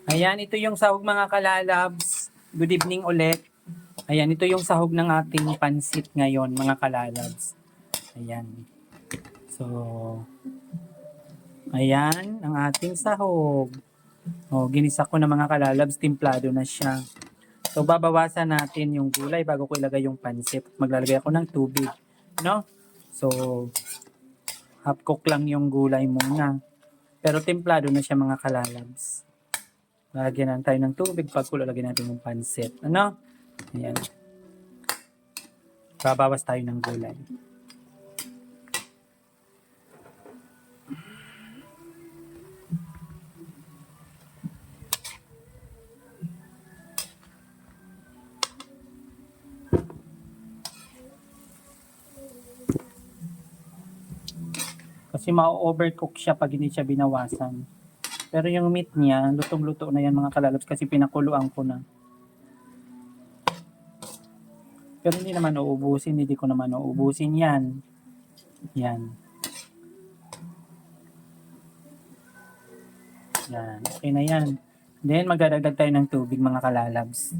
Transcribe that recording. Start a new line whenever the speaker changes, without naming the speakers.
Ayan, ito yung sahog mga kalalabs. Good evening ulit. Ayan, ito yung sahog ng ating pansit ngayon mga kalalabs. Ayan. So, ayan ang ating sahog. O, ginisa ko na mga kalalabs, timplado na siya. So, babawasan natin yung gulay bago ko ilagay yung pansit. Maglalagay ako ng tubig. No? So, half cook lang yung gulay muna. Pero templado na siya mga kalalabs. Lagyan tayo ng tubig pag lagyan natin yung pansit. Ano? Ayan. Babawas tayo ng gulay. Kasi ma-overcook siya pag hindi siya binawasan. Pero yung meat niya, lutong-luto na yan mga kalalabs kasi pinakuluan ko na. Pero hindi naman uubusin, hindi ko naman uubusin yan. Yan. Yan, okay na yan. Then magdadagdag tayo ng tubig mga kalalabs.